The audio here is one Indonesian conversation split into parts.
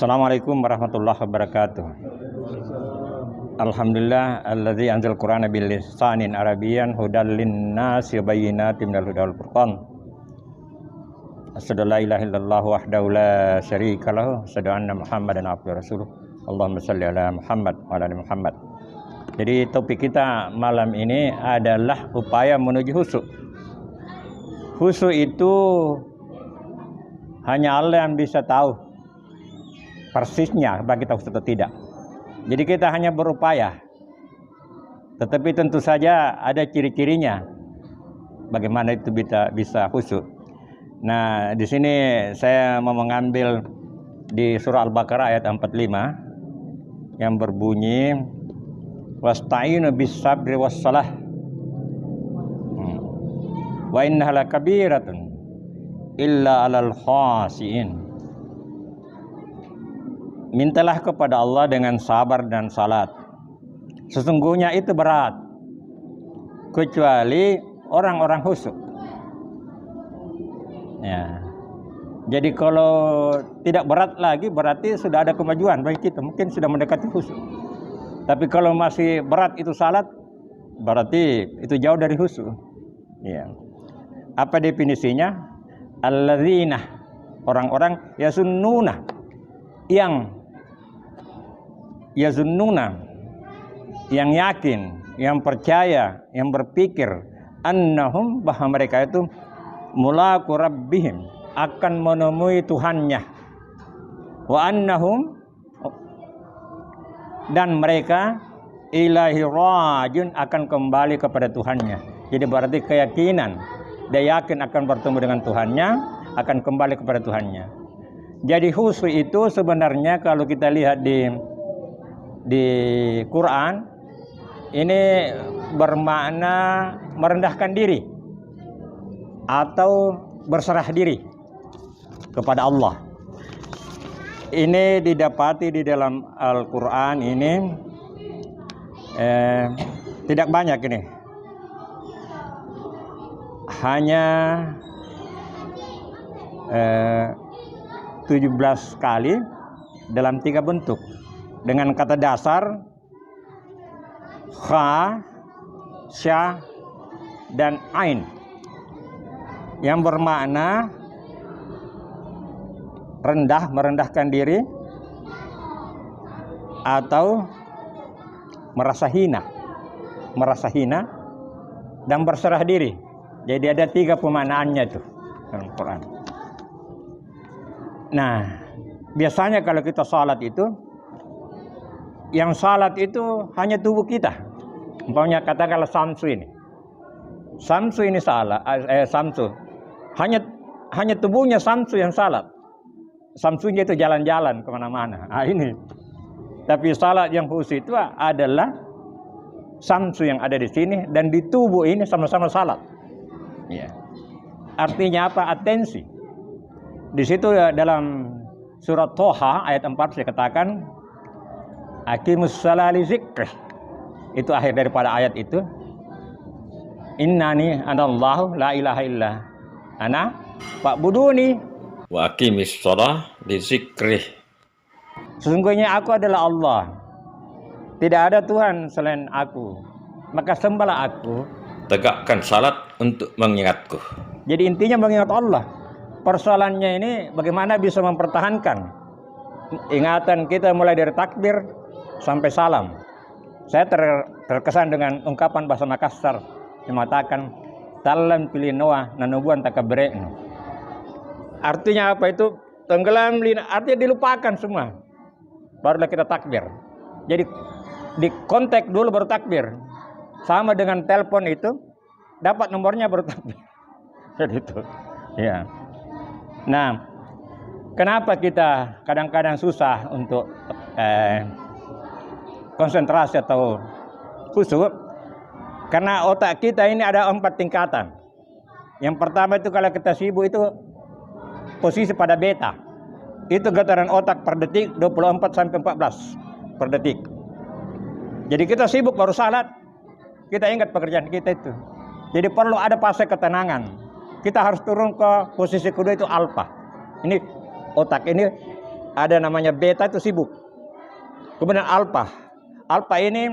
Assalamualaikum warahmatullahi wabarakatuh. Alhamdulillah alladzi anzal Qur'ana bil lisanin arabiyyan hudal linnasi wa bayyinatin minal huda wal furqan. Asyhadu an la ilaha illallah wahdahu la syarika lahu, asyhadu anna Muhammadan abduhu rasuluh. Allahumma shalli ala Muhammad wa ala ali Muhammad. Jadi topik kita malam ini adalah upaya menuju khusyuk. Khusyuk itu hanya Allah yang bisa tahu persisnya bagi kita khusyuk atau tidak. Jadi kita hanya berupaya. Tetapi tentu saja ada ciri-cirinya bagaimana itu bisa khusyuk. Nah, di sini saya mau mengambil di surah Al-Baqarah ayat 45 yang berbunyi wasta'inu bis-sabri was-salah. Wa innaha lakabiratun illa 'alal khashiin. Mintalah kepada Allah dengan sabar dan salat. Sesungguhnya itu berat kecuali orang-orang khusyuk. Ya. Jadi kalau tidak berat lagi berarti sudah ada kemajuan bagi kita, mungkin sudah mendekati khusyuk. Tapi kalau masih berat itu salat, berarti itu jauh dari khusyuk. Ya. Apa definisinya? Alladzina, orang-orang yasunnuna, yang yazunnuna, yang yakin, yang percaya, yang berpikir annahum, bahwa mereka itu mulaqu rabbihim, akan menemui Tuhannya, wa annahum, dan mereka ilaihi rajiun, akan kembali kepada Tuhannya. Jadi berarti keyakinan, dia yakin akan bertemu dengan Tuhannya, akan kembali kepada Tuhannya. Jadi khusyuk itu sebenarnya kalau kita lihat di Quran ini bermakna merendahkan diri atau berserah diri kepada Allah. Ini didapati di dalam Al-Quran ini tidak banyak ini. Hanya 17 kali dalam 3 bentuk dengan kata dasar kha, sya, dan ain yang bermakna rendah, merendahkan diri, atau merasa hina dan berserah diri. Jadi ada 3 pemaknaannya tuh dalam Quran. Nah, biasanya kalau kita salat itu, yang salat itu hanya tubuh kita. Umpamanya katakanlah Samsu ini. Samsu ini salat, Samsu. Hanya tubuhnya Samsu yang salat. Samsunya itu jalan-jalan kemana-mana. Ini. Tapi salat yang khusyuk itu adalah Samsu yang ada di sini dan di tubuh ini sama-sama salat. Ya. Artinya apa? Atensi. Di situ dalam surat Toha ayat 4 saya katakan aqimus sholata li dzikri. Itu akhir daripada ayat itu. Innani anallahu la ilaha illa ana fa'buduni wa aqimis sholata li dzikri. Sesungguhnya aku adalah Allah. Tidak ada Tuhan selain aku. Maka sembahlah aku. Tegakkan salat untuk mengingatku. Jadi intinya mengingat Allah. Persoalannya ini bagaimana bisa mempertahankan ingatan kita mulai dari takbir sampai salam. Saya terkesan dengan ungkapan bahasa Makassar yang mengatakan talan pilih noah nanubuan takabrekno. Artinya apa itu? Tenggelam, artinya dilupakan semua. Barulah kita takbir. Jadi di kontak dulu baru takbir. Sama dengan telepon itu, dapat nomornya baru takbir. Jadi itu. Ya. Nah, kenapa kita kadang-kadang susah untuk konsentrasi atau khusyuk? Karena otak kita ini ada 4 tingkatan. Yang pertama itu kalau kita sibuk itu posisi pada beta. Itu getaran otak per detik 24 sampai 14 per detik. Jadi kita sibuk baru salat, kita ingat pekerjaan kita itu. Jadi perlu ada fase ketenangan. Kita harus turun ke posisi kedua itu alfa. Ini otak ini ada namanya beta itu sibuk. Kemudian alfa. Alfa ini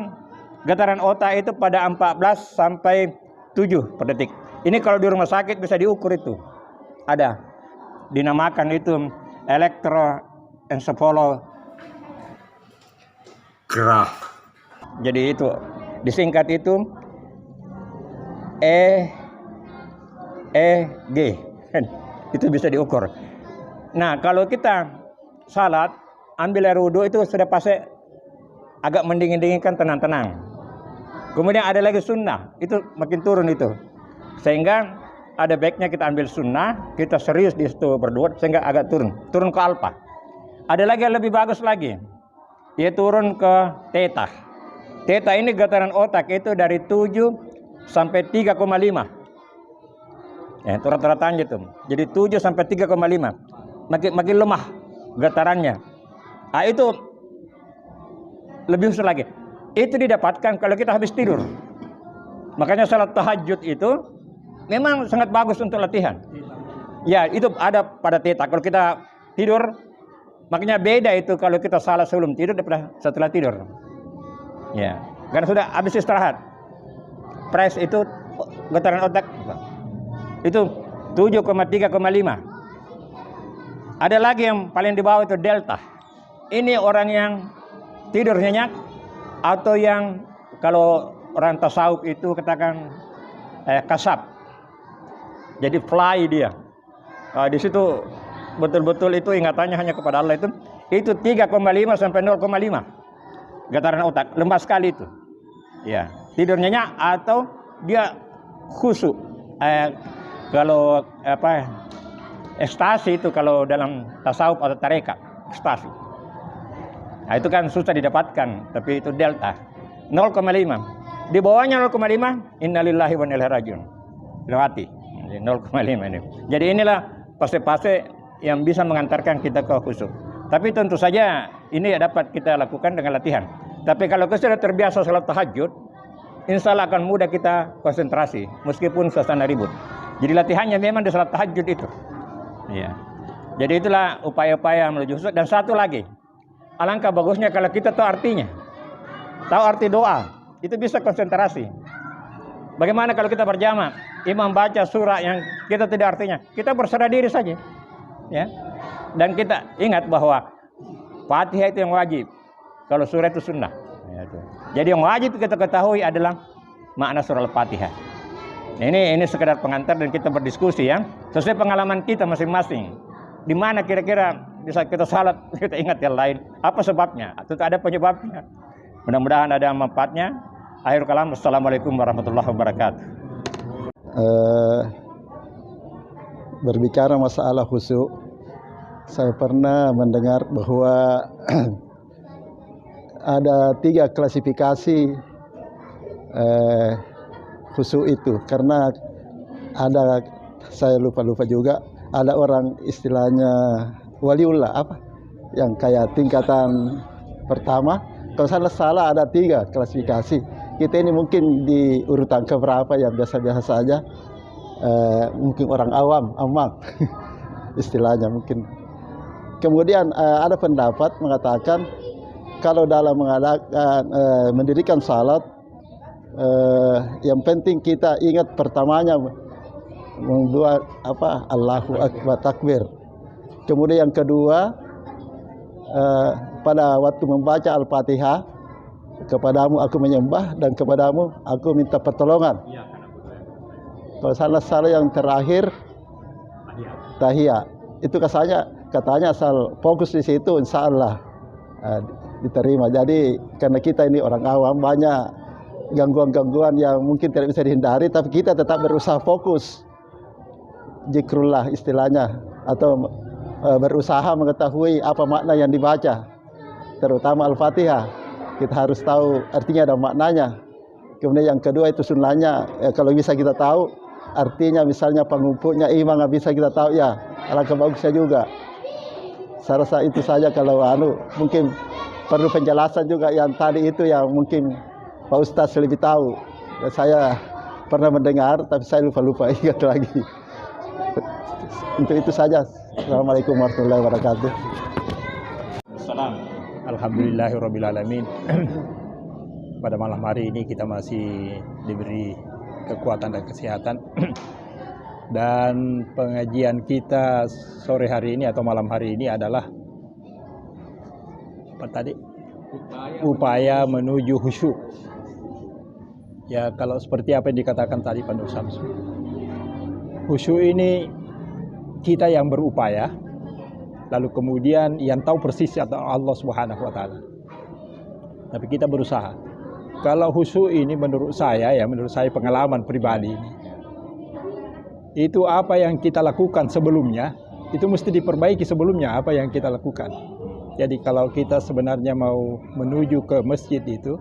getaran otak itu pada 14 sampai 7 per detik. Ini kalau di rumah sakit bisa diukur itu. Ada. Dinamakan itu elektroencephalograph. Jadi itu disingkat itu EEG. Itu bisa diukur. Nah, kalau kita salat, ambil air wudhu itu sudah pasti agak mendingin-dinginkan, tenang-tenang. Kemudian ada lagi sunnah, itu makin turun itu. Sehingga ada baiknya kita ambil sunnah, kita serius di situ berdua, sehingga agak turun ke alfa. Ada lagi yang lebih bagus lagi, dia turun ke theta. Theta ini getaran otak itu dari 7 sampai 3,5. Ya, itu rata-ratanya itu. Jadi 7 sampai 3,5. Makin lemah getarannya. Nah, itu lebih khusus lagi. Itu didapatkan kalau kita habis tidur. Makanya salat tahajud itu memang sangat bagus untuk latihan. Ya, itu ada pada theta. Kalau kita tidur, makanya beda itu kalau kita salat sebelum tidur daripada setelah tidur. Ya, karena sudah habis istirahat. Fresh itu getaran otak itu 7,3,5. Ada lagi yang paling di bawah itu delta. Ini orang yang tidur nyenyak atau yang kalau orang tasawuf itu katakan kasab. Jadi fly dia. Di situ betul-betul itu ingatannya hanya kepada Allah itu 3,5 sampai 0,5 getaran otak, lemah sekali itu. Ya, tidur nyenyak atau dia khusyuk. Kalau ekstasi itu kalau dalam tasawuf atau tarekat, ekstasi. Nah, itu kan susah didapatkan, tapi itu delta 0,5. Di bawahnya 0,5 innalillahi wa inna ilaihi rajiun. Lewati 0,5 ini. Jadi inilah fase-fase yang bisa mengantarkan kita ke khusyuk. Tapi tentu saja ini dapat kita lakukan dengan latihan. Tapi kalau kita sudah terbiasa salat tahajud, insya Allah akan mudah kita konsentrasi meskipun suasana ribut. Jadi latihannya memang di salat tahajud itu. Ya. Jadi itulah upaya-upaya menuju khusyuk. Dan satu lagi, alangkah bagusnya kalau kita tahu artinya, tahu arti doa, itu bisa konsentrasi. Bagaimana kalau kita berjamaah, imam baca surah yang kita tidak artinya, kita berserah diri saja, ya. Dan kita ingat bahwa Fatihah itu yang wajib, kalau surah itu sunnah. Ya, itu. Jadi yang wajib kita ketahui adalah makna surah Al-Fatihah. Ini sekedar pengantar dan kita berdiskusi ya, sesuai pengalaman kita masing-masing. Di mana kira-kira bisa kita salat, kita ingat yang lain. Apa sebabnya? Atau ada penyebabnya? Mudah-mudahan ada manfaatnya. Akhir kalam, assalamualaikum warahmatullahi wabarakatuh. Berbicara masalah khusyuk, saya pernah mendengar bahwa ada 3 klasifikasi khusyuk itu. Karena ada, saya lupa juga, ada orang istilahnya waliullah yang kayak tingkatan pertama. Kalau salah ada 3 klasifikasi. Kita ini mungkin di urutan keberapa yang biasa-biasa saja. Mungkin orang awam istilahnya mungkin. Kemudian ada pendapat mengatakan kalau dalam mendirikan salat, yang penting kita ingat pertamanya membuat Allahu Akbar, takbir. Kemudian yang kedua, pada waktu membaca Al-Fatihah, kepadamu aku menyembah dan kepadamu aku minta pertolongan. Kalau salah yang terakhir tahiyat, itu katanya asal fokus di situ insya Allah diterima. Jadi karena kita ini orang awam, banyak gangguan-gangguan yang mungkin tidak bisa dihindari, tapi kita tetap berusaha fokus zikrullah istilahnya, atau berusaha mengetahui apa makna yang dibaca, terutama Al-Fatihah. Kita harus tahu artinya dan maknanya. Kemudian yang kedua itu sunnahnya, kalau bisa kita tahu artinya, misalnya pengumpulnya imam nggak bisa kita tahu, ya alangkah bagusnya juga. Saya rasa itu saja. Kalau mungkin perlu penjelasan juga yang tadi itu, yang mungkin Pak Ustadz lebih tahu. Saya pernah mendengar tapi saya lupa ingat lagi. Untuk itu saja. Assalamualaikum warahmatullahi wabarakatuh. Alhamdulillahirrabbilalamin. Pada malam hari ini kita masih diberi kekuatan dan kesehatan. Dan pengajian kita sore hari ini atau malam hari ini adalah apa tadi? Upaya menuju khusyuk. Ya, kalau seperti apa yang dikatakan tadi Pak Nur Samsu. Khusyuk ini kita yang berupaya, lalu kemudian yang tahu persis adalah Allah Subhanahu wa taala. Tapi kita berusaha. Kalau khusyuk ini menurut saya pengalaman pribadi ini, itu apa yang kita lakukan sebelumnya, itu mesti diperbaiki sebelumnya apa yang kita lakukan. Jadi kalau kita sebenarnya mau menuju ke masjid itu,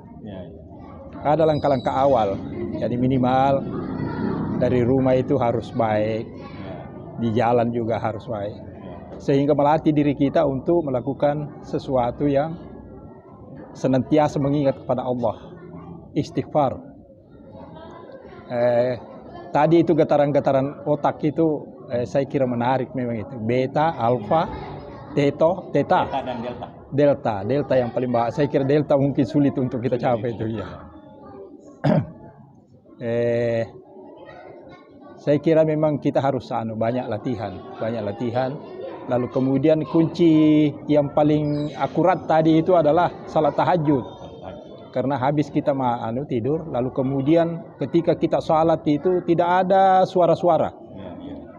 ada langkah-langkah awal. Jadi minimal dari rumah itu harus baik, di jalan juga harus baik. Sehingga melatih diri kita untuk melakukan sesuatu yang senantiasa mengingat kepada Allah. Istighfar. Tadi itu getaran-getaran otak itu saya kira menarik memang itu. Beta, alfa, theta dan delta. Delta yang paling bawah. Saya kira delta mungkin sulit untuk kita capai itu ya. Saya kira memang kita harus banyak latihan. Lalu kemudian kunci yang paling akurat tadi itu adalah salat tahajud. Karena habis kita tidur, lalu kemudian ketika kita salat itu tidak ada suara-suara.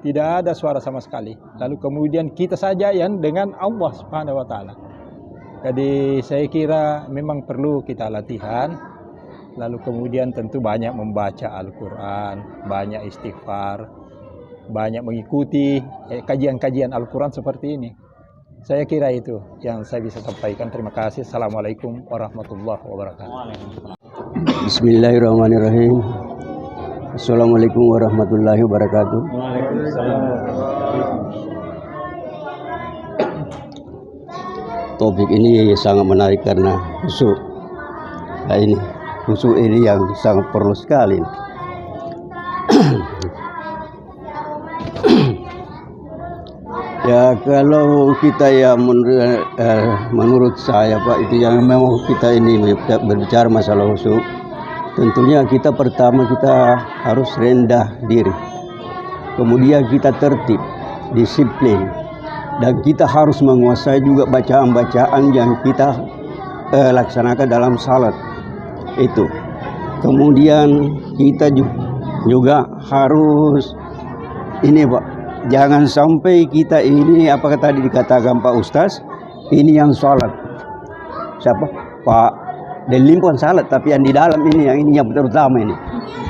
Tidak ada suara sama sekali. Lalu kemudian kita saja yang dengan Allah Subhanahu wa taala. Jadi saya kira memang perlu kita latihan. Lalu kemudian tentu banyak membaca Al-Qur'an, banyak istighfar, banyak mengikuti kajian-kajian Al-Qur'an seperti ini. Saya kira itu yang saya bisa sampaikan. Terima kasih. Assalamualaikum warahmatullahi wabarakatuh. Bismillahirrahmanirrahim. Assalamualaikum warahmatullahi wabarakatuh. Topik ini sangat menarik karena khusyuk. Nah, ini khusyuk ini yang sangat perlu sekali. Ya, kalau kita ya menurut saya Pak, itu yang memang kita ini berbicara masalah khusyuk, tentunya kita pertama kita harus rendah diri, kemudian kita tertib, disiplin, dan kita harus menguasai juga bacaan-bacaan yang kita laksanakan dalam salat itu. Kemudian kita juga harus ini Pak, jangan sampai kita ini, apakah tadi dikatakan Pak Ustaz, ini yang salat. Siapa? Pak Delimpuan salat, tapi yang di dalam ini, yang terutama ini.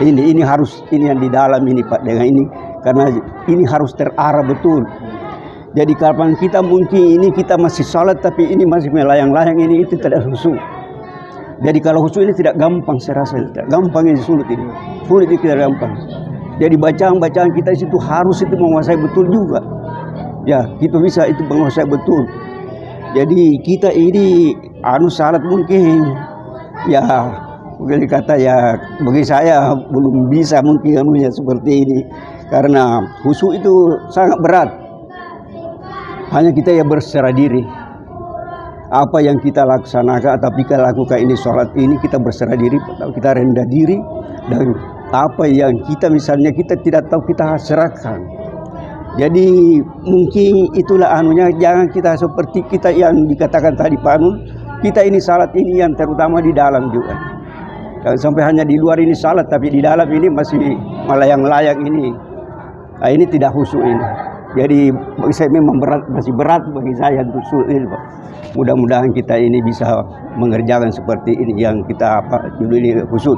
Ini harus, ini yang di dalam ini Pak, dengan ini. Karena ini harus terarah betul. Jadi kapan kita mungkin ini kita masih salat, tapi ini masih melayang-layang, ini itu tidak khusyuk. Jadi kalau khusyuk ini tidak gampang, saya rasa tidak gampang, ini sulit ini. Sulit itu tidak gampang. Jadi bacaan-bacaan kita itu harus itu menguasai betul juga. Ya, kita bisa itu menguasai betul. Jadi kita ini salat mungkin ya boleh kata ya bagi saya belum bisa mungkin seperti ini. Karena khusyuk itu sangat berat. Hanya kita ya berserah diri. Apa yang kita laksanakan atau kita lakukan ini salat ini kita berserah diri, kita rendah diri, dan apa yang kita misalnya kita tidak tahu kita serahkan. Jadi mungkin itulah jangan kita seperti kita yang dikatakan tadi Pak Nur, kita ini salat ini yang terutama di dalam juga. Jangan sampai hanya di luar ini salat, tapi di dalam ini masih melayang-layang ini. Nah, ini tidak khusyuk ini. Jadi bagi saya memang masih berat bagi saya untuk ini Pak. Mudah-mudahan kita ini bisa mengerjakan seperti ini yang kita judul ini khusyuk.